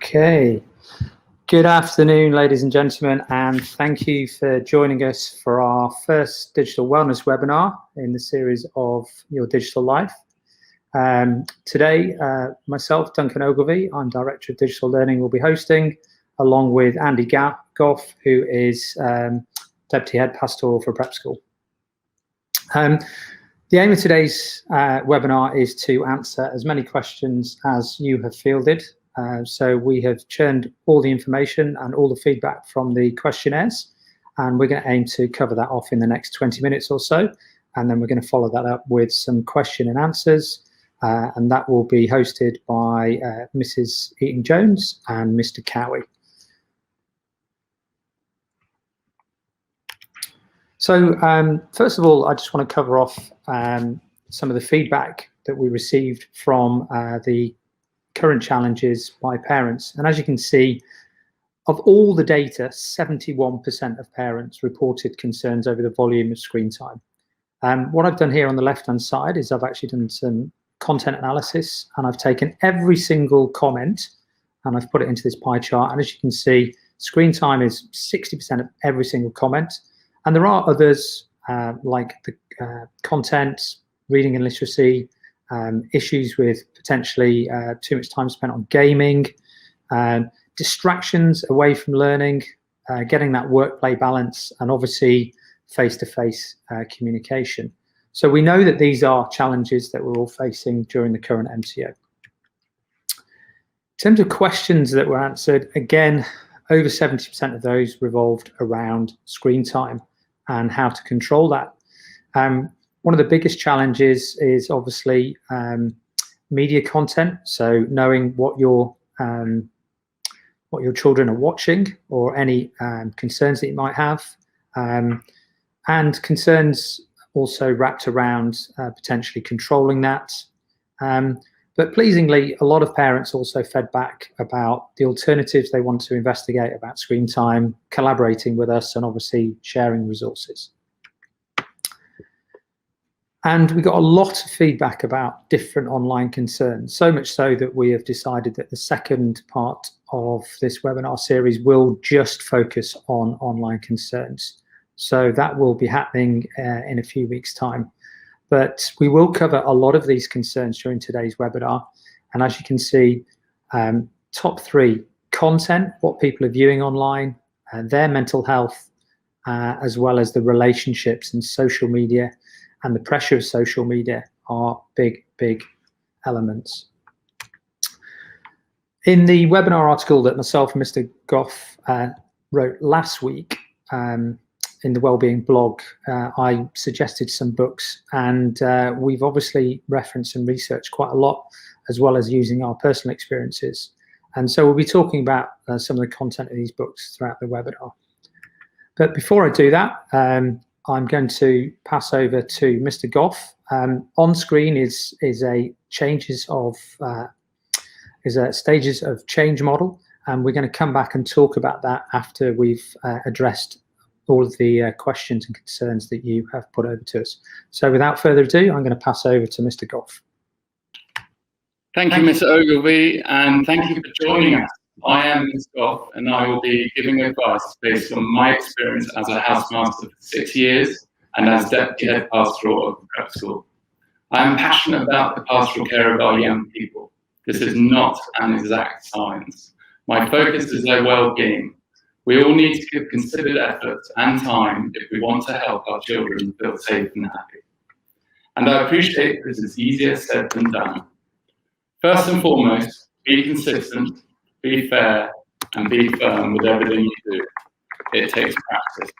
Okay. Good afternoon, ladies and gentlemen, and thank you for joining us for our first digital wellness webinar in the series of Your Digital Life. Today, myself, Duncan Ogilvie, I'm Director of Digital Learning, will be hosting, along with Andy Gough, who is Deputy Head Pastoral for Prep School. The aim of today's webinar is to answer as many questions as you have fielded. So we have churned all the information and all the feedback from the questionnaires, and we're going to aim to cover that off in the next 20 minutes or so, and then we're going to follow that up with some question and answers, and that will be hosted by Mrs. Eaton-Jones and Mr. Cowie. So first of all, I just want to cover off some of the feedback that we received from the current challenges by parents. And as you can see, of all the data, 71% of parents reported concerns over the volume of screen time. What I've done here on the left-hand side is I've actually done some content analysis, and I've taken every single comment and I've put it into this pie chart. And as you can see, screen time is 60% of every single comment. And there are others like the content, reading and literacy, issues with potentially too much time spent on gaming, distractions away from learning, getting that work-play balance, and obviously face-to-face communication. So we know that these are challenges that we're all facing during the current MCO. In terms of questions that were answered, again, over 70% of those revolved around screen time and how to control that. One of the biggest challenges is obviously media content. So knowing what your children are watching, or any concerns that you might have, and concerns also wrapped around potentially controlling that. But pleasingly, a lot of parents also fed back about the alternatives they want to investigate about screen time, collaborating with us, and obviously sharing resources. And we got a lot of feedback about different online concerns, so much so that we have decided that the second part of this webinar series will just focus on online concerns. So that will be happening in a few weeks' time. But we will cover a lot of these concerns during today's webinar. And as you can see, top three: content, what people are viewing online, their mental health, as well as the relationships and social media, and the pressure of social media are big elements. In the webinar article that myself and Mr. Gough wrote last week, in the wellbeing blog, I suggested some books, and we've obviously referenced and researched quite a lot, as well as using our personal experiences. And so we'll be talking about some of the content of these books throughout the webinar. But before I do that, I'm going to pass over to Mr. Gough. On screen is a stages of change model, and we're going to come back and talk about that after we've addressed all of the questions and concerns that you have put over to us. So without further ado, I'm going to pass over to Mr. Gough. Thank you, Mr. Ogilvie, and thank you for joining us. I am Mr. Gough, and I will be giving advice based on my experience as a housemaster for 6 years and as Deputy Head Pastoral of the Prep School. I am passionate about the pastoral care of our young people. This is not an exact science. My focus is their well-being. We all need to give considered effort and time if we want to help our children feel safe and happy. And I appreciate this is easier said than done. First and foremost, be consistent, be fair, and be firm with everything you do. It takes practice.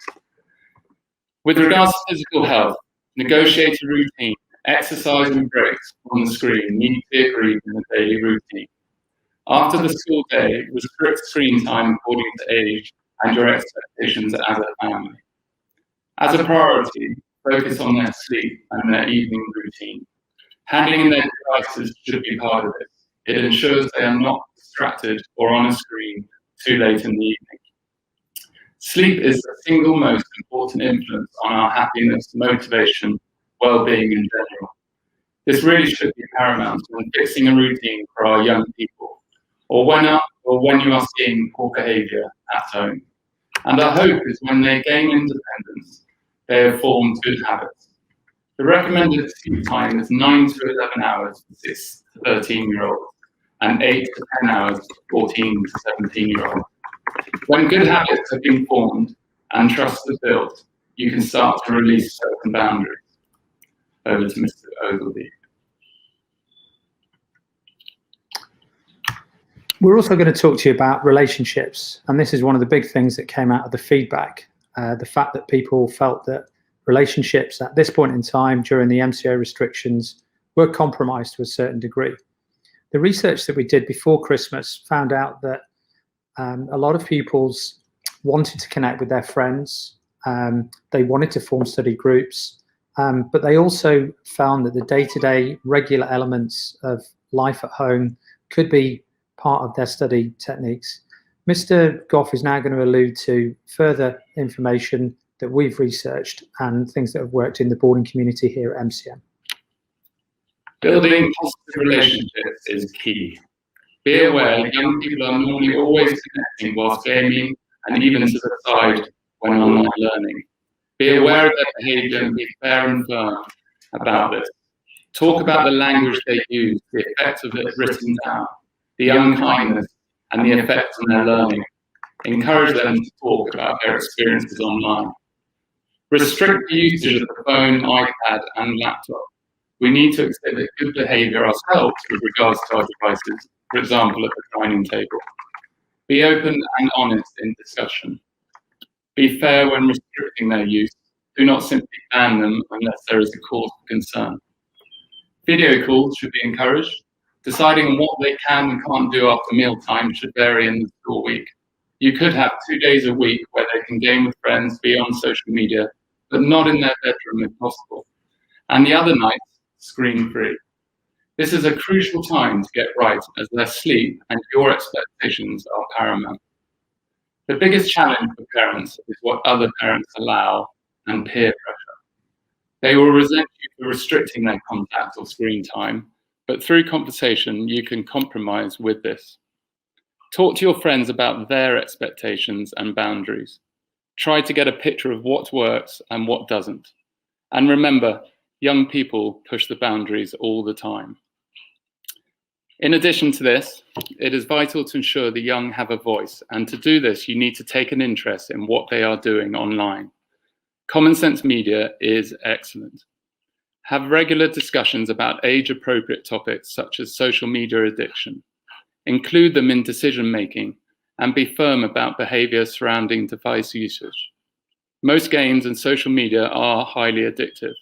With regards to physical health, negotiate a routine. Exercise and breaks on the screen need to be agreed in a daily routine. After the school day, restrict screen time according to age and your expectations as a family. As a priority, focus on their sleep and their evening routine. Handling their devices should be part of this. It ensures they are not distracted or on a screen too late in the evening. Sleep is the single most important influence on our happiness, motivation, well-being in general. This really should be paramount when fixing a routine for our young people. or when you are seeing poor behaviour at home. And our hope is when they gain independence, they have formed good habits. The recommended sleep time is 9 to 11 hours for 6 to 13-year-olds and 8 to 10 hours for 14 to 17-year-olds. When good habits have been formed and trust is built, you can start to release certain boundaries. Over to Mr. Ogilvie. We're also going to talk to you about relationships, and this is one of the big things that came out of the feedback, the fact that people felt that relationships at this point in time during the MCO restrictions were compromised to a certain degree. The research that we did before Christmas found out that a lot of pupils wanted to connect with their friends, they wanted to form study groups, but they also found that the day-to-day regular elements of life at home could be part of their study techniques. Mr. Gough is now going to allude to further information that we've researched and things that have worked in the boarding community here at MCM. Building positive relationships is key. Be aware that young people are normally always connecting whilst gaming and even to the side when online learning. Be aware of their behaviour and be fair and firm about this. Talk about the language they use, the effects of it written down, the unkindness and the effects on their learning. Encourage them to talk about their experiences online. Restrict the usage of the phone, iPad and laptop. We need to exhibit good behaviour ourselves with regards to our devices, for example at the dining table. Be open and honest in discussion. Be fair when restricting their use. Do not simply ban them unless there is a cause for concern. Video calls should be encouraged. Deciding on what they can and can't do after mealtime should vary in the school week. You could have 2 days a week where they can game with friends, be on social media, but not in their bedroom if possible. And the other nights, screen-free. This is a crucial time to get right as their sleep and your expectations are paramount. The biggest challenge for parents is what other parents allow and peer pressure. They will resent you for restricting their contact or screen time, but through conversation, you can compromise with this. Talk to your friends about their expectations and boundaries. Try to get a picture of what works and what doesn't. And remember, young people push the boundaries all the time. In addition to this, it is vital to ensure the young have a voice, and to do this, you need to take an interest in what they are doing online. Common sense media is excellent. Have regular discussions about age-appropriate topics such as social media addiction. Include them in decision-making and be firm about behaviour surrounding device usage. Most games and social media are highly addictive.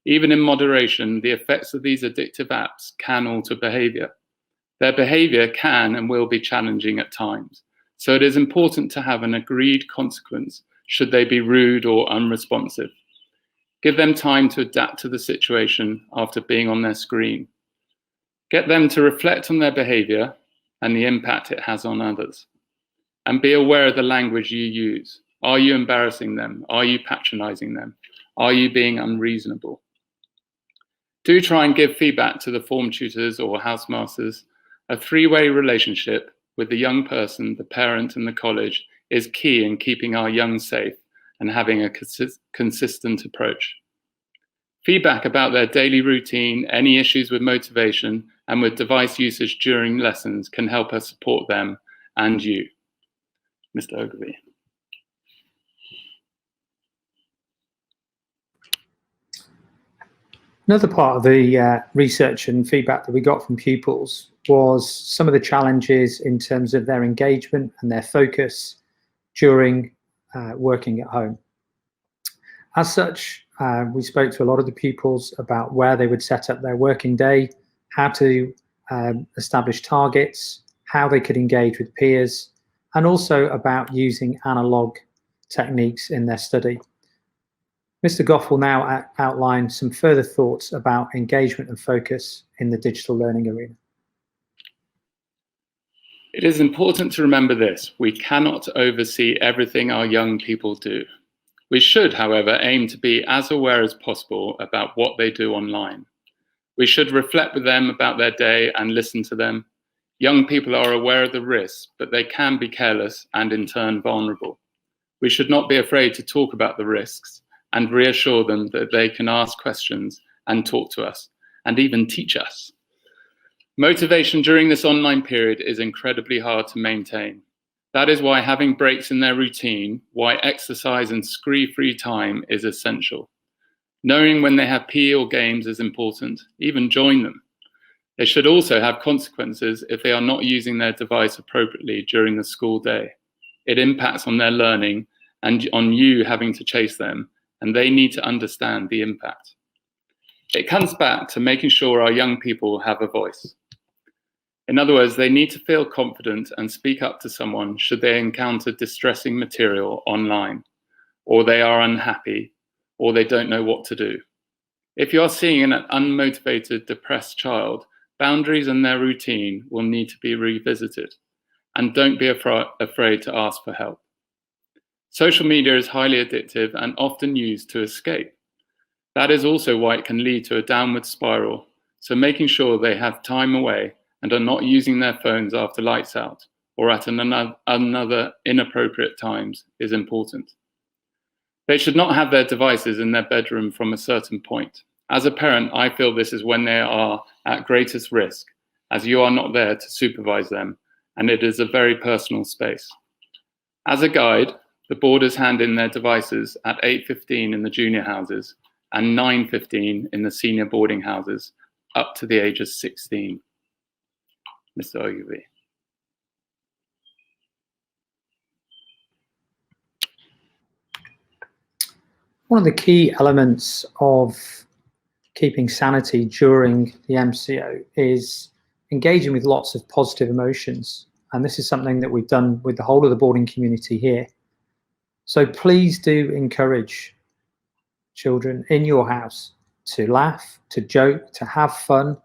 Even in moderation, the effects of these addictive apps can alter behaviour. Their behaviour can and will be challenging at times, so it is important to have an agreed consequence should they be rude or unresponsive. Give them time to adapt to the situation after being on their screen. Get them to reflect on their behaviour and the impact it has on others. And be aware of the language you use. Are you embarrassing them? Are you patronising them? Are you being unreasonable? Do try and give feedback to the form tutors or housemasters. A three-way relationship with the young person, the parent and the college is key in keeping our young safe and having a consistent approach. Feedback about their daily routine, any issues with motivation and with device usage during lessons can help us support them and you. Mr. Ogilvie. Another part of the research and feedback that we got from pupils was some of the challenges in terms of their engagement and their focus during working at home. As such, we spoke to a lot of the pupils about where they would set up their working day, how to establish targets, how they could engage with peers, and also about using analog techniques in their study. Mr. Gough will now outline some further thoughts about engagement and focus in the digital learning arena. It is important to remember this: we cannot oversee everything our young people do. We should, however, aim to be as aware as possible about what they do online. We should reflect with them about their day and listen to them. Young people are aware of the risks, but they can be careless and in turn vulnerable. We should not be afraid to talk about the risks and reassure them that they can ask questions and talk to us and even teach us. Motivation during this online period is incredibly hard to maintain. That is why having breaks in their routine, why exercise and screen-free time is essential. Knowing when they have PE or games is important, even join them. They should also have consequences if they are not using their device appropriately during the school day. It impacts on their learning and on you having to chase them, and they need to understand the impact. It comes back to making sure our young people have a voice. In other words, they need to feel confident and speak up to someone should they encounter distressing material online, or they are unhappy, or they don't know what to do. If you are seeing an unmotivated, depressed child, boundaries and their routine will need to be revisited, and don't be afraid to ask for help. Social media is highly addictive and often used to escape. That is also why it can lead to a downward spiral, so making sure they have time away and are not using their phones after lights out or at another inappropriate times is important. They should not have their devices in their bedroom from a certain point. As a parent, I feel this is when they are at greatest risk, as you are not there to supervise them, and it is a very personal space. As a guide, the boarders hand in their devices at 8:15 in the junior houses and 9:15 in the senior boarding houses, up to the age of 16. Mr. Ogilvie. One of the key elements of keeping sanity during the MCO is engaging with lots of positive emotions. And this is something that we've done with the whole of the boarding community here. So please do encourage children in your house to laugh, to joke, to have fun,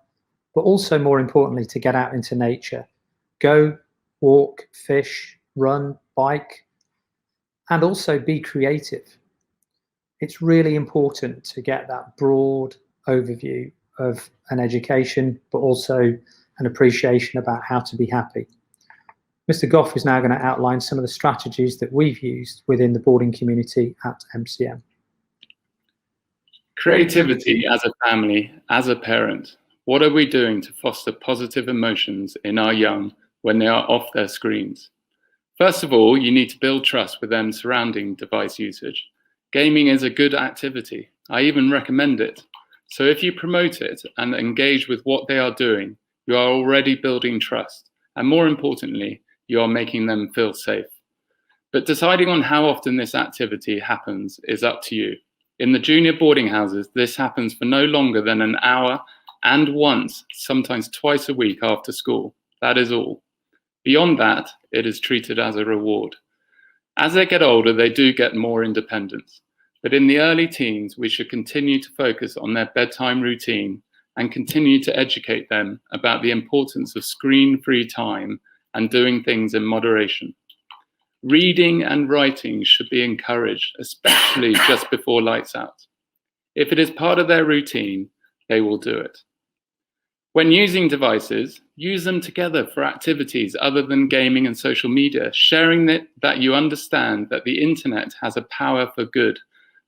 but also more importantly, to get out into nature. Go, walk, fish, run, bike, and also be creative. It's really important to get that broad overview of an education, but also an appreciation about how to be happy. Mr. Gough is now going to outline some of the strategies that we've used within the boarding community at MCM. Creativity as a family, as a parent. What are we doing to foster positive emotions in our young when they are off their screens? First of all, you need to build trust with them surrounding device usage. Gaming is a good activity. I even recommend it. So if you promote it and engage with what they are doing, you are already building trust. And more importantly, you are making them feel safe. But deciding on how often this activity happens is up to you. In the junior boarding houses, this happens for no longer than an hour and once, sometimes twice a week after school. That is all. Beyond that, it is treated as a reward. As they get older, they do get more independence. But in the early teens, we should continue to focus on their bedtime routine and continue to educate them about the importance of screen-free time and doing things in moderation. Reading and writing should be encouraged, especially just before lights out. If it is part of their routine, they will do it. When using devices, use them together for activities other than gaming and social media, sharing that you understand that the internet has a power for good,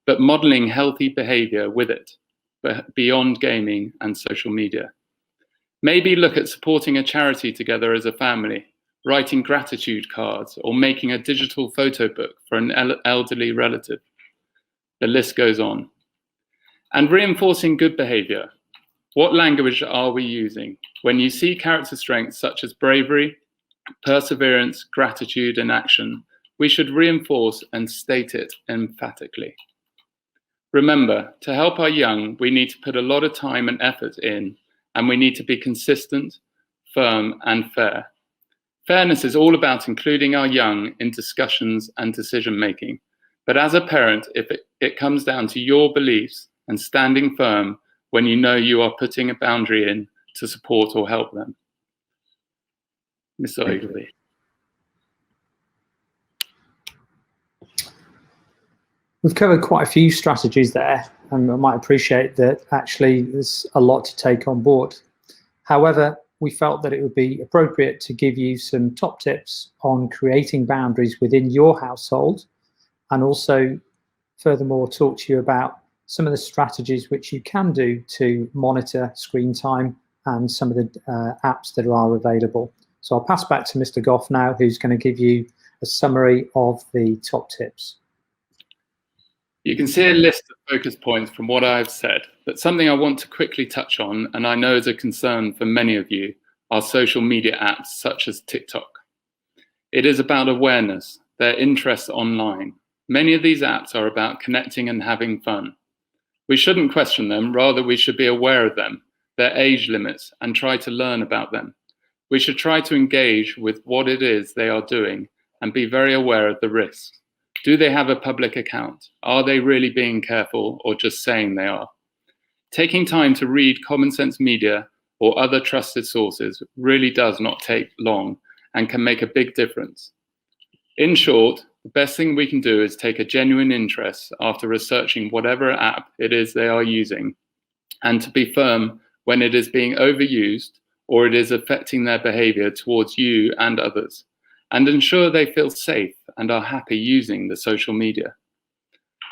but modeling healthy behavior with it, but beyond gaming and social media. Maybe look at supporting a charity together as a family, writing gratitude cards, or making a digital photo book for an elderly relative. The list goes on. And reinforcing good behavior. What language are we using? When you see character strengths such as bravery, perseverance, gratitude, and action, we should reinforce and state it emphatically. Remember, to help our young, we need to put a lot of time and effort in, and we need to be consistent, firm, and fair. Fairness is all about including our young in discussions and decision-making. But as a parent, if it comes down to your beliefs and standing firm when you know you are putting a boundary in to support or help them. Mr. Ogilvie. We've covered quite a few strategies there, and I might appreciate that actually there's a lot to take on board. However, we felt that it would be appropriate to give you some top tips on creating boundaries within your household, and also furthermore talk to you about some of the strategies which you can do to monitor screen time and some of the apps that are available. So I'll pass back to Mr. Gough now, who's going to give you a summary of the top tips. You can see a list of focus points from what I've said, but something I want to quickly touch on, and I know is a concern for many of you, are social media apps such as TikTok. It is about awareness, their interest online. Many of these apps are about connecting and having fun. We shouldn't question them, rather we should be aware of them, their age limits, and try to learn about them. We should try to engage with what it is they are doing and be very aware of the risks. Do they have a public account? Are they really being careful or just saying they are? Taking time to read common sense media or other trusted sources really does not take long and can make a big difference. In short, the best thing we can do is take a genuine interest after researching whatever app it is they are using, and to be firm when it is being overused or it is affecting their behavior towards you and others, and ensure they feel safe and are happy using the social media.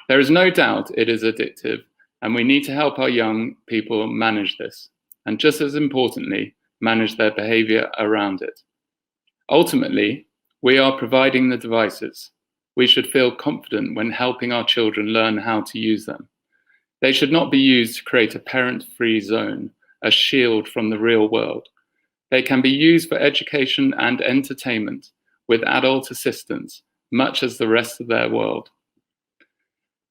There is no doubt it is addictive, and we need to help our young people manage this, and just as importantly, manage their behavior around it. Ultimately, we are providing the devices. We should feel confident when helping our children learn how to use them. They should not be used to create a parent-free zone, a shield from the real world. They can be used for education and entertainment with adult assistance, much as the rest of their world.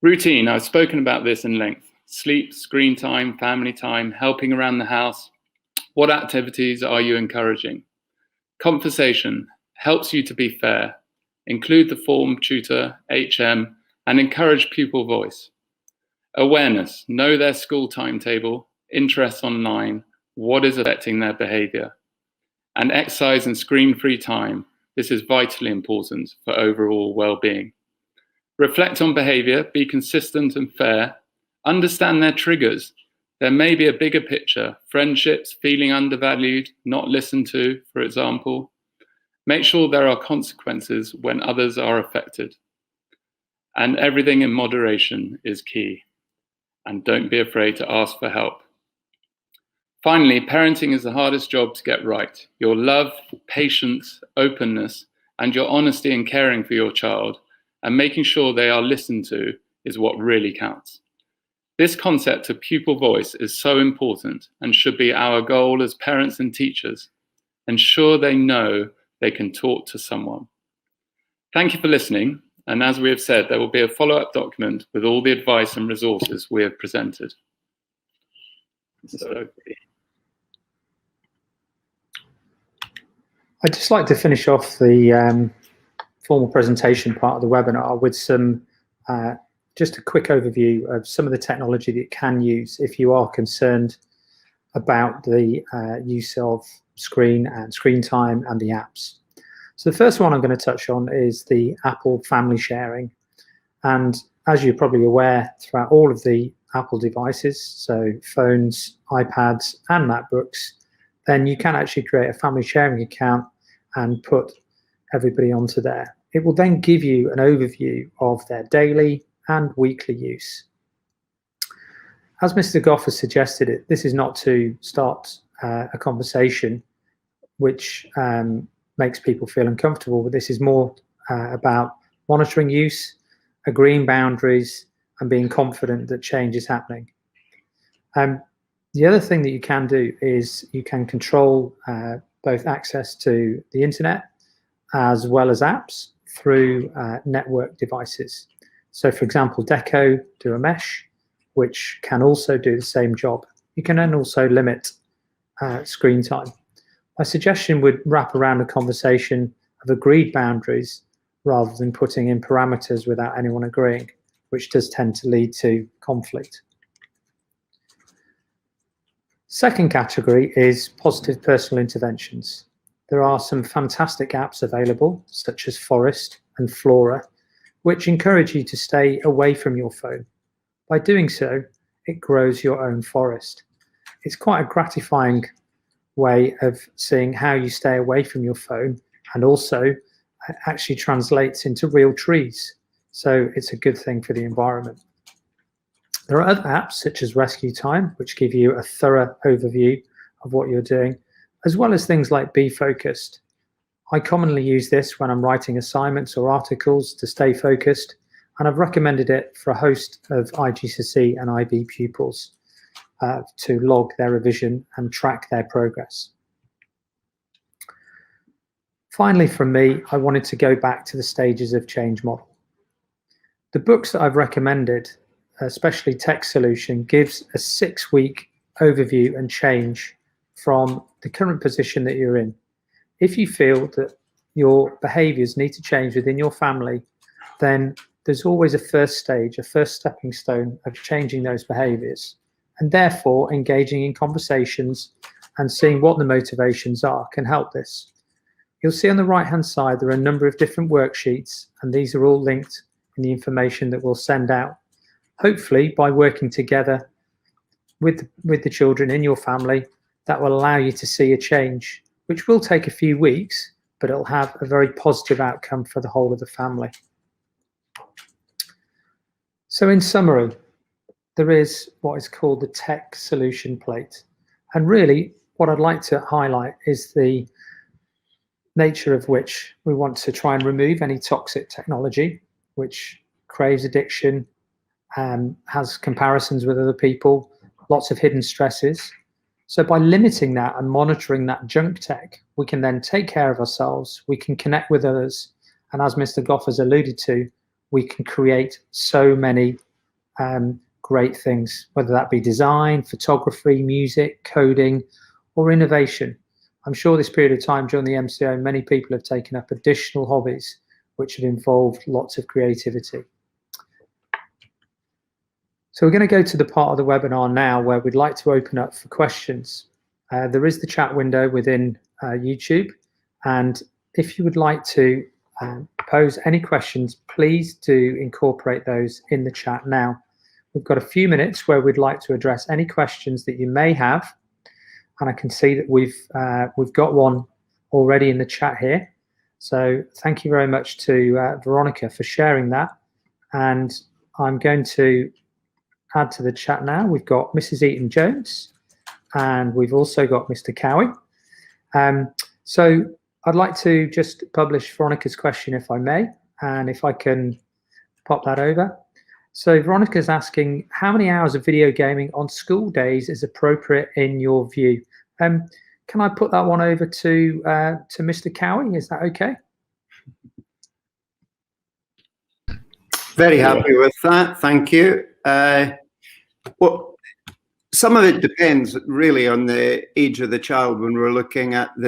Routine, I've spoken about this in length. Sleep, screen time, family time, helping around the house. What activities are you encouraging? Conversation helps you to be fair. Include the form, tutor, HM, and encourage pupil voice. Awareness, know their school timetable, interests online, what is affecting their behavior. And exercise and screen-free time. This is vitally important for overall well-being. Reflect on behavior, be consistent and fair. Understand their triggers. There may be a bigger picture, friendships, feeling undervalued, not listened to, for example. Make sure there are consequences when others are affected. And everything in moderation is key. And don't be afraid to ask for help. Finally, parenting is the hardest job to get right. Your love, patience, openness, and your honesty in caring for your child and making sure they are listened to is what really counts. This concept of pupil voice is so important and should be our goal as parents and teachers. Ensure they know they can talk to someone. Thank you for listening. And as we have said, there will be a follow-up document with all the advice and resources we have presented. I'd just like to finish off the formal presentation part of the webinar with some just a quick overview of some of the technology that you can use if you are concerned about the use of screen and screen time and the apps. So the first one I'm going to touch on is the Apple family sharing. And as you're probably aware, throughout all of the Apple devices, so phones, iPads and MacBooks, then you can actually create a family sharing account and put everybody onto there. It will then give you an overview of their daily and weekly use. As Mr. Gough has suggested, this is not to start a conversation which makes people feel uncomfortable, but this is more about monitoring use, agreeing boundaries, and being confident that change is happening. The other thing that you can do is you can control both access to the internet as well as apps through network devices. So for example, Deco do a mesh, which can also do the same job. You can then also limit screen time. My suggestion would wrap around a conversation of agreed boundaries rather than putting in parameters without anyone agreeing, which does tend to lead to conflict. Second category is positive personal interventions. There are some fantastic apps available, such as Forest and Flora, which encourage you to stay away from your phone. By doing so, it grows your own forest. It's quite a gratifying way of seeing how you stay away from your phone, and also actually translates into real trees. So it's a good thing for the environment. There are other apps such as Rescue Time, which give you a thorough overview of what you're doing, as well as things like Be Focused. I commonly use this when I'm writing assignments or articles to stay focused, and I've recommended it for a host of IGCSE and IB pupils to log their revision and track their progress. Finally, from me, I wanted to go back to the stages of change model. The books that I've recommended, especially Tech Solution, gives a 6-week overview and change from the current position that you're in. If you feel that your behaviours need to change within your family, then there's always a first stage, a first stepping stone of changing those behaviours, and therefore engaging in conversations and seeing what the motivations are can help this. You'll see on the right-hand side there are a number of different worksheets, and these are all linked in the information that we'll send out. Hopefully, by working together with the children in your family, that will allow you to see a change, which will take a few weeks, but it'll have a very positive outcome for the whole of the family. So in summary, there is what is called the Tech Solution Plate. And really, what I'd like to highlight is the nature of which we want to try and remove any toxic technology, which craves addiction, has comparisons with other people, lots of hidden stresses. So by limiting that and monitoring that junk tech, we can then take care of ourselves, we can connect with others, and as Mr. Gough has alluded to, we can create so many great things, whether that be design, photography, music, coding, or innovation. I'm sure this period of time during the MCO, many people have taken up additional hobbies which have involved lots of creativity. So we're going to go to the part of the webinar now where we'd like to open up for questions. There is the chat window within YouTube, and if you would like to pose any questions, please do incorporate those in the chat now. We've got a few minutes where we'd like to address any questions that you may have, and I can see that we've got one already in the chat here. So thank you very much to Veronica for sharing that, and I'm going to add to the chat now. We've got Mrs. Eaton-Jones, and we've also got Mr. Cowie. So I'd like to just publish Veronica's question, if I may, and if I can pop that over. So Veronica's asking, how many hours of video gaming on school days is appropriate in your view? Can I put that one over to Mr. Cowie? Is that okay? Very happy with that. Thank you. Well, some of it depends really on the age of the child when we're looking at the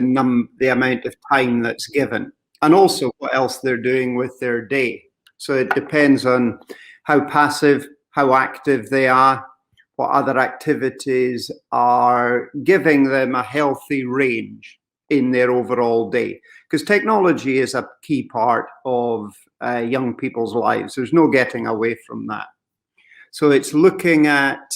amount of time that's given, and also what else they're doing with their day. So it depends on how passive, how active they are, what other activities are giving them a healthy range in their overall day. Because technology is a key part of young people's lives. There's no getting away from that. So it's looking at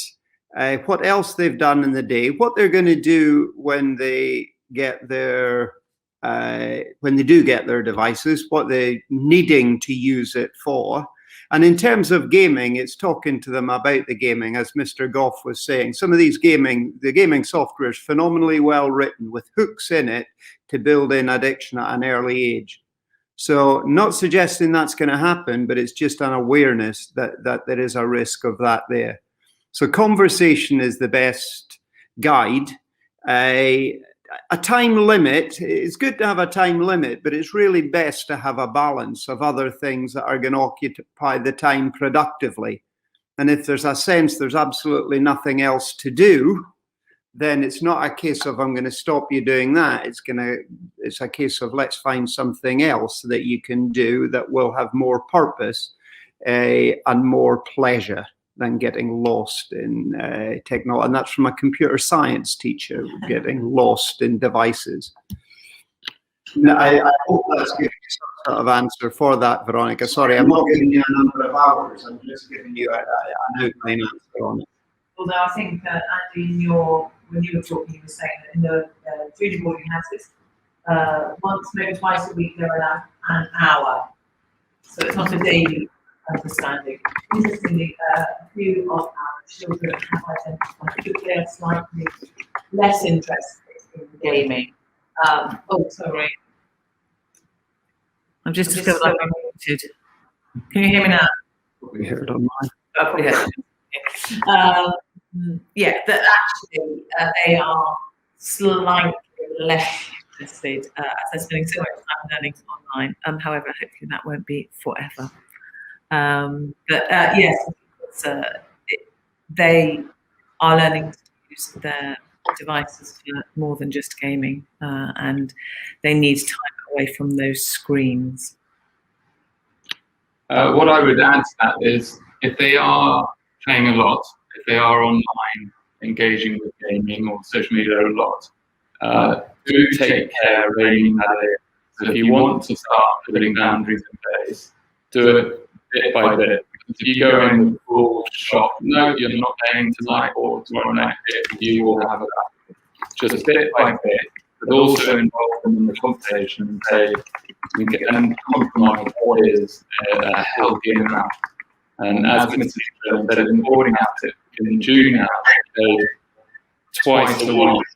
what else they've done in the day, what they're going to do when they get their when they do get their devices, what they're needing to use it for. And in terms of gaming, it's talking to them about the gaming, as Mr. Gough was saying. Some of these the gaming software is phenomenally well written with hooks in it to build in addiction at an early age. So not suggesting that's going to happen, but it's just an awareness that there is a risk of that there. So conversation is the best guide. A time limit, it's good to have a time limit, but it's really best to have a balance of other things that are going to occupy the time productively. And if there's a sense there's absolutely nothing else to do, then it's not a case of I'm going to stop you doing that. It's a case of let's find something else that you can do that will have more purpose and more pleasure than getting lost in technology. And that's from a computer science teacher, getting lost in devices. Now, I hope that's giving you some sort of answer for that, Veronica. Sorry, I'm not giving you a number of hours. I'm just giving you an outline answer on it. Although I think that, Andy, in your when you were talking, you were saying that in the food boarding houses, once, maybe twice a week, they're allowed an hour. So it's not a daily understanding. Interestingly, a few of our children have identified that they are slightly less interested in gaming. Sorry. I've just discovered I'm muted. Can you hear me now? We heard online. Oh, yeah. Yeah, that actually they are slightly less interested as they're spending so much time learning online. However, hopefully that won't be forever. Yes, they are learning to use their devices for more than just gaming, and they need time away from those screens. What I would add to that is, if they are playing a lot, if they are online, engaging with gaming or social media a lot, do take care reining that in. So if you want to start putting boundaries in place, do it bit by bit. Because if you go in with full shock, no, you're not playing tonight or tomorrow night, you will have a battle. Just bit by bit, but also involve them in the conversation and say, and compromise what is a healthy amount. And as Mr. Taylor said, in boarding out in June now, twice a week,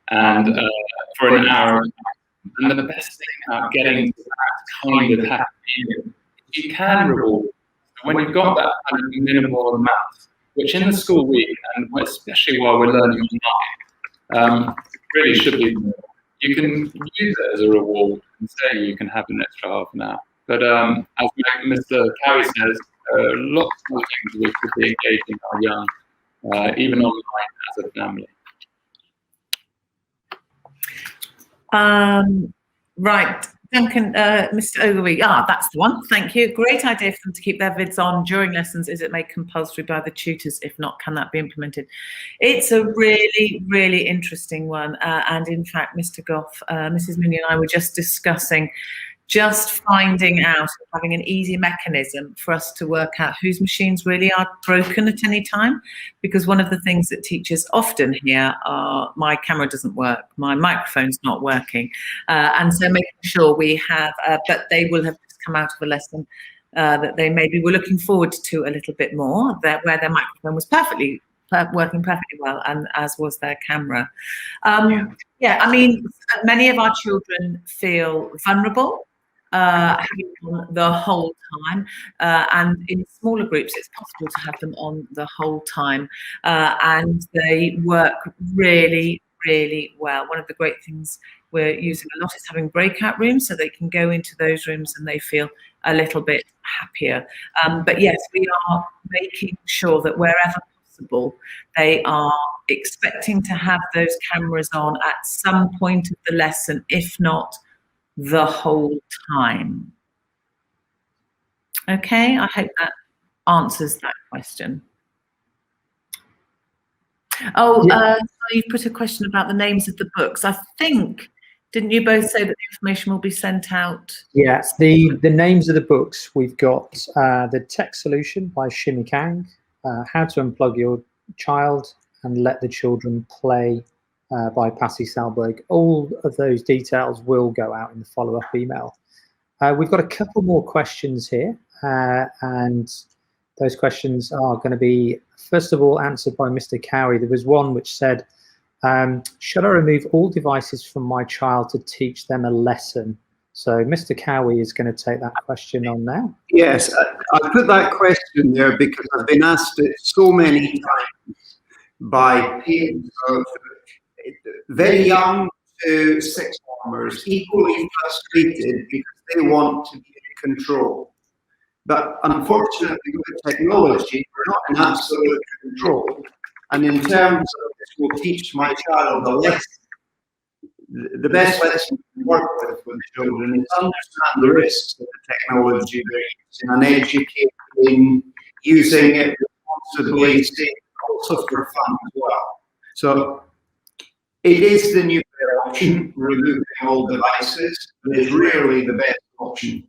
and for an hour. And the best thing about getting to that kind of happy medium, you can reward. When you've got that kind of minimal amount, which in the school week, and especially while we're learning online, really should be more. You can use it as a reward and say you can have an extra half an hour. But as Mr. Cowie says, lots of things we could be engaging our young, even online as a family. Right, Duncan, Mr. Ogilvie, that's the one, thank you. Great idea for them to keep their vids on during lessons. Is it made compulsory by the tutors? If not, can that be implemented? It's a really, really interesting one. And in fact, Mr. Gough, Mrs. Mooney and I were just discussing just finding out, having an easy mechanism for us to work out whose machines really are broken at any time. Because one of the things that teachers often hear are, my camera doesn't work, my microphone's not working. And so making sure we have, but they will have just come out of a lesson that they maybe were looking forward to a little bit more, where their microphone was working perfectly well, and as was their camera. Yeah, I mean, many of our children feel vulnerable, having on the whole time, and in smaller groups it's possible to have them on the whole time, and they work really, really well. One of the great things we're using a lot is having breakout rooms, so they can go into those rooms and they feel a little bit happier. But yes, we are making sure that wherever possible they are expecting to have those cameras on at some point of the lesson, if not the whole time. Okay, I hope that answers that question. Oh, yeah. So you put a question about the names of the books. I think, didn't you both say that the information will be sent out? Yes, the names of the books, we've got The Tech Solution by Shimi Kang, How to Unplug Your Child and Let the Children Play by Pasi Salberg. All of those details will go out in the follow-up email. We've got a couple more questions here, and those questions are going to be, first of all, answered by Mr. Cowie. There was one which said, should I remove all devices from my child to teach them a lesson? So Mr. Cowie is going to take that question on now. Yes, I put that question there because I've been asked it so many times by parents of very young to sixth formers, equally frustrated because they want to be in control. But unfortunately, with technology, we're not in absolute control. And in terms of this will teach my child a lesson, the best lesson to work with children is understand the risks of the technology they're using and educate in using it responsibly, also for fun as well. So it is the nuclear option, removing all devices, but it's rarely the best option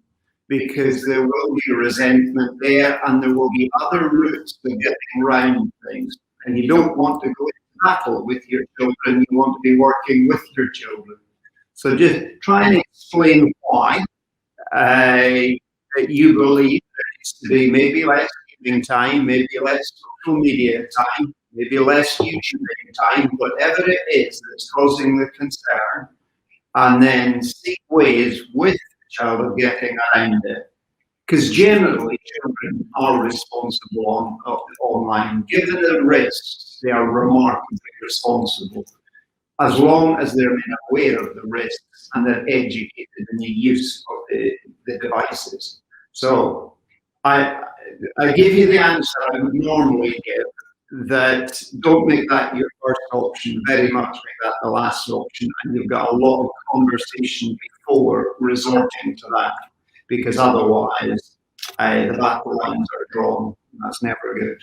because there will be resentment there and there will be other routes of getting around things. and you don't want to go into battle with your children. You want to be working with your children. So just try and explain why that you believe there needs to be maybe less evening time, maybe less social media time, maybe less YouTube time, whatever it is that's causing the concern, and then seek ways with the child of getting around it. Because generally, children are responsible online. Given the risks, they are remarkably responsible, as long as they're made aware of the risks and they're educated in the use of the devices. So I give you the answer I would normally give, that don't make that your first option, very much make that the last option, and you've got a lot of conversation before resorting to that, because otherwise the battle lines are drawn, and that's never good.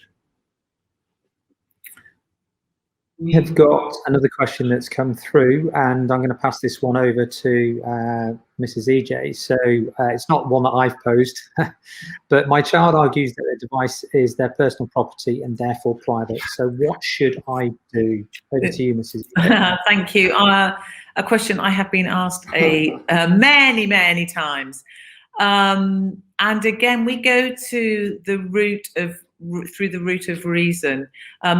We have got another question that's come through, and I'm going to pass this one over to Mrs. EJ. So it's not one that I've posed, but my child argues that their device is their personal property and therefore private. So what should I do? Over to you, Mrs. EJ. Thank you. A question I have been asked many times. And again, we go to the root of reason.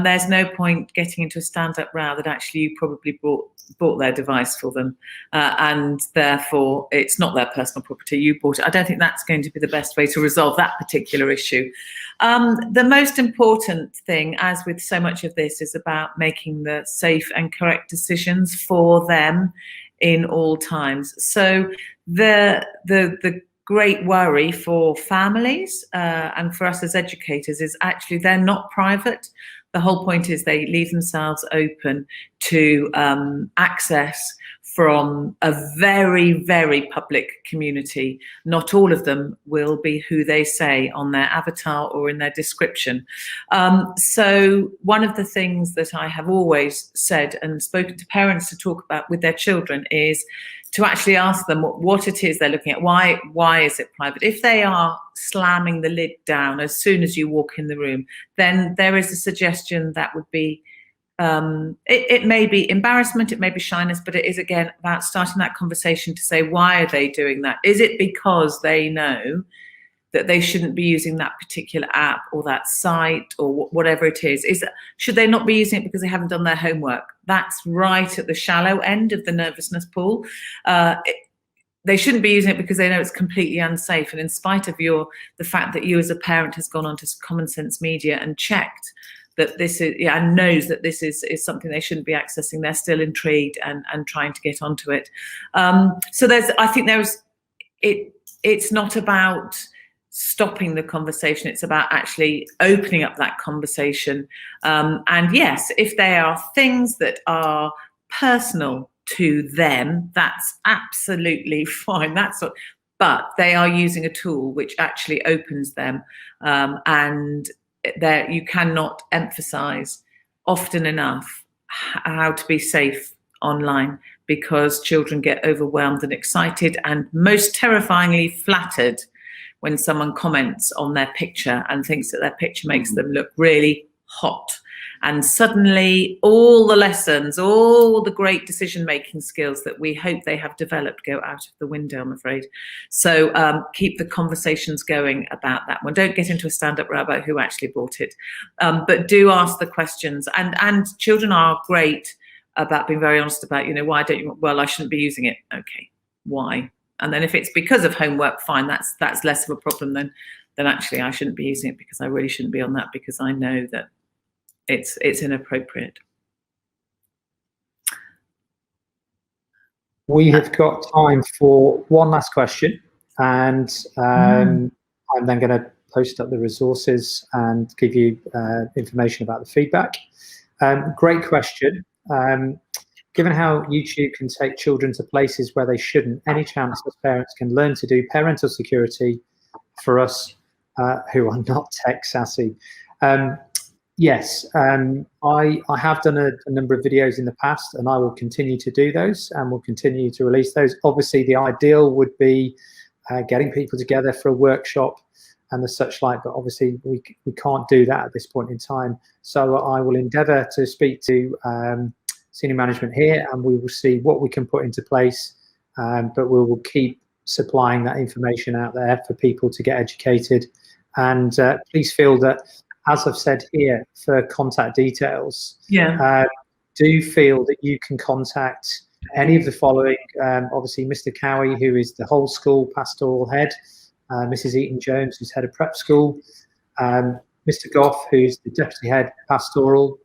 There's no point getting into a stand-up row that actually you probably bought their device for them, and therefore it's not their personal property, you bought it. I don't think that's going to be the best way to resolve that particular issue. The most important thing, as with so much of this, is about making the safe and correct decisions for them in all times. So the great worry for families and for us as educators is actually they're not private. The whole point is they leave themselves open to access from a very, very public community. Not all of them will be who they say on their avatar or in their description. So one of the things that I have always said and spoken to parents to talk about with their children is to actually ask them what it is they're looking at. Why is it private? If they are slamming the lid down as soon as you walk in the room, then there is a suggestion that would be, it may be embarrassment, it may be shyness, but it is again about starting that conversation to say, why are they doing that? Is it because they know that they shouldn't be using that particular app or that site or whatever it is? Should they not be using it because they haven't done their homework? That's right at the shallow end of the nervousness pool. They shouldn't be using it because they know it's completely unsafe. And in spite of the fact that you as a parent has gone onto Common Sense Media and checked that this is, and knows that this is something they shouldn't be accessing, they're still intrigued and trying to get onto it. So it's not about stopping the conversation, it's about actually opening up that conversation. And yes, if there are things that are personal to them, that's absolutely fine. But they are using a tool which actually opens them, and there you cannot emphasize often enough how to be safe online, because children get overwhelmed and excited and most terrifyingly flattered when someone comments on their picture and thinks that their picture makes them look really hot. And suddenly all the lessons, all the great decision-making skills that we hope they have developed go out of the window, I'm afraid. So keep the conversations going about that one. Don't get into a stand-up row about who actually bought it. But do ask the questions. And children are great about being very honest about, why don't you, well, I shouldn't be using it. Okay, why? And then if it's because of homework, fine, that's less of a problem than actually I shouldn't be using it because I really shouldn't be on that because I know that it's inappropriate. We have got time for one last question, and I'm then going to post up the resources and give you information about the feedback. Great question. Given how YouTube can take children to places where they shouldn't, any chance that parents can learn to do parental security for us who are not tech savvy? Yes, I have done a number of videos in the past, and I will continue to do those and will continue to release those. Obviously, the ideal would be getting people together for a workshop and the such like, but obviously we can't do that at this point in time. So I will endeavour to speak to senior management here, and we will see what we can put into place, but we will keep supplying that information out there for people to get educated. And please feel that, as I've said here, for contact details, do feel that you can contact any of the following. Obviously, Mr. Cowie, who is the whole school pastoral head, Mrs. Eaton-Jones, who's head of prep school, Mr. Gough, who's the deputy head pastoral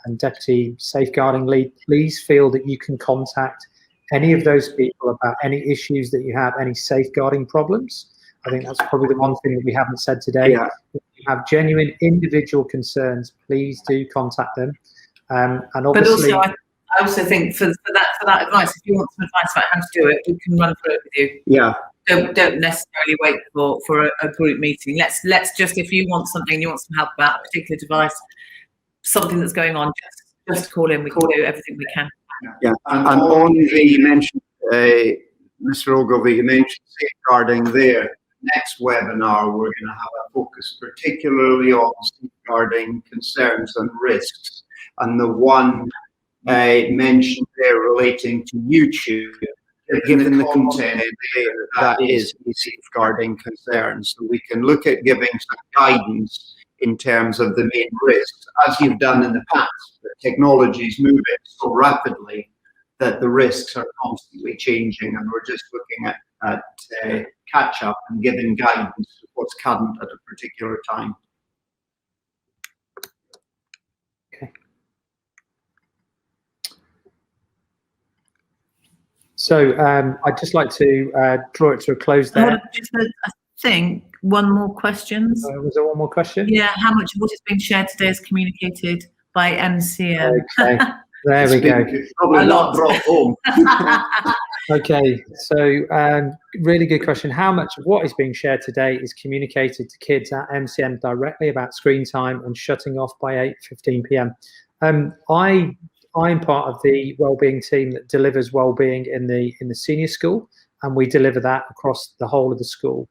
and deputy safeguarding lead. Please feel that you can contact any of those people about any issues that you have, any safeguarding problems. I think that's probably the one thing that we haven't said today. Yeah. If you have genuine individual concerns, please do contact them. And obviously, but also, I also think for that advice, if you want some advice about how to do it, we can run through it with you. Yeah. Don't necessarily wait for a group meeting. Let's just, if you want something, you want some help about a particular device, something that's going on, just call in. We can do everything we can. Yeah, and on the, you mentioned, Mr. Ogilvie, you mentioned safeguarding there. Next webinar, we're going to have a focus particularly on safeguarding concerns and risks. And the one mentioned there relating to YouTube, given the content there, that is a safeguarding concern. So we can look at giving some guidance in terms of the main risks, as you've done in the past. The technology is moving so rapidly that the risks are constantly changing, and we're just looking at catch up and giving guidance to what's current at a particular time. Okay. So I'd just like to draw it to a close there. I think one more question. Was there one more question? Yeah, how much of what is being shared today is communicated by MCM? Okay, there we go. Probably not brought home. Okay, so really good question. How much of what is being shared today is communicated to kids at MCM directly about screen time and shutting off by 8:15 p.m.? I'm part of the wellbeing team that delivers wellbeing in the senior school, and we deliver that across the whole of the school.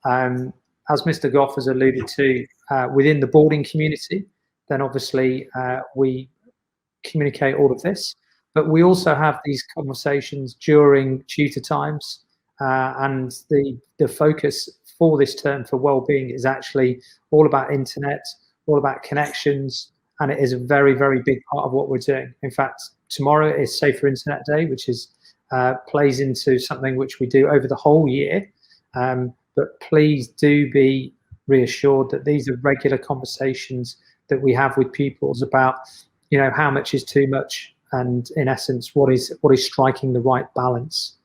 As Mr. Gough has alluded to, within the boarding community, then obviously we communicate all of this, but we also have these conversations during tutor times, and the focus for this term for wellbeing is actually all about internet, all about connections, and it is a very, very big part of what we're doing. In fact, tomorrow is Safer Internet Day, which is plays into something which we do over the whole year. But please do be reassured that these are regular conversations that we have with pupils about, how much is too much, and in essence, what is striking the right balance.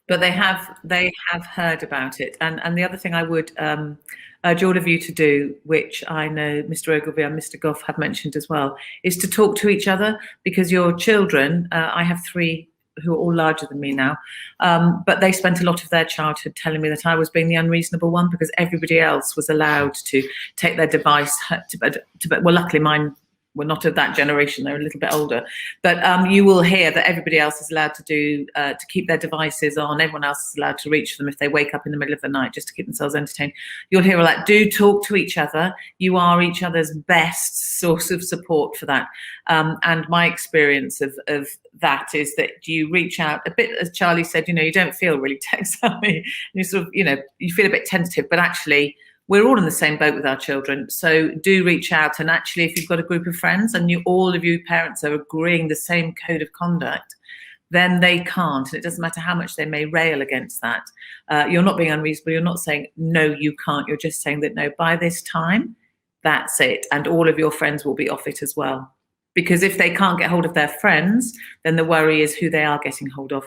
But they have heard about it, and the other thing I would urge all of you to do, which I know Mr. Ogilvie and Mr. Gough have mentioned as well, is to talk to each other, because your children, I have 3 who are all larger than me now, but they spent a lot of their childhood telling me that I was being the unreasonable one, because everybody else was allowed to take their device to bed. Well, luckily mine were not of that generation, they're a little bit older, but you will hear that everybody else is allowed to keep their devices on. Everyone else is allowed to reach them if they wake up in the middle of the night, just to keep themselves entertained. You'll hear all that. Do talk to each other. You are each other's best source of support for that. And my experience of that is that you reach out a bit, as Charlie said, you don't feel really tech-savvy. You sort of, you feel a bit tentative, but actually we're all in the same boat with our children. So do reach out. And actually, if you've got a group of friends and all of you parents are agreeing the same code of conduct, then they can't. And it doesn't matter how much they may rail against that. You're not being unreasonable. You're not saying, no, you can't. You're just saying that, no, by this time, that's it. And all of your friends will be off it as well. Because if they can't get hold of their friends, then the worry is who they are getting hold of.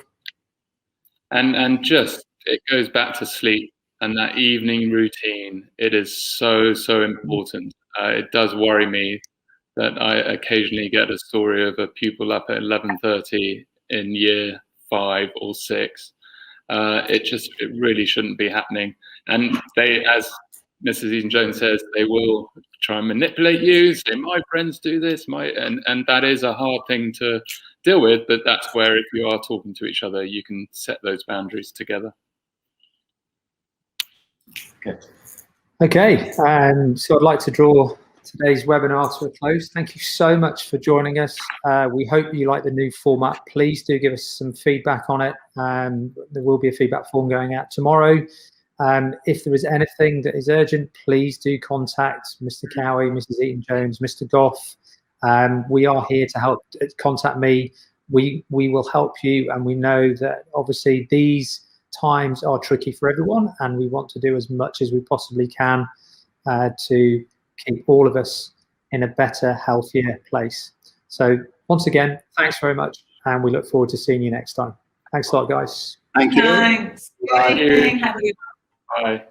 And just, it goes back to sleep. And that evening routine, it is so, so important. It does worry me that I occasionally get a story of a pupil up at 11:30 in year 5 or 6. It really shouldn't be happening. And they, as Mrs. Eaton-Jones says, they will try and manipulate you, say, my friends do this, and that is a hard thing to deal with, but that's where, if you are talking to each other, you can set those boundaries together. Good. Okay, so I'd like to draw today's webinar to a close. Thank you so much for joining us. We hope you like the new format. Please do give us some feedback on it. There will be a feedback form going out tomorrow. If there is anything that is urgent, please do contact Mr. Cowie, Mrs. Eaton-Jones, Mr. Gough. We are here to help. Contact me. We will help you, and we know that obviously these times are tricky for everyone, and we want to do as much as we possibly can to keep all of us in a better, healthier place. So once again, thanks very much, and we look forward to seeing you next time. Thanks a lot, guys. Thank you. Thanks. Bye. Good evening. Have a good Bye.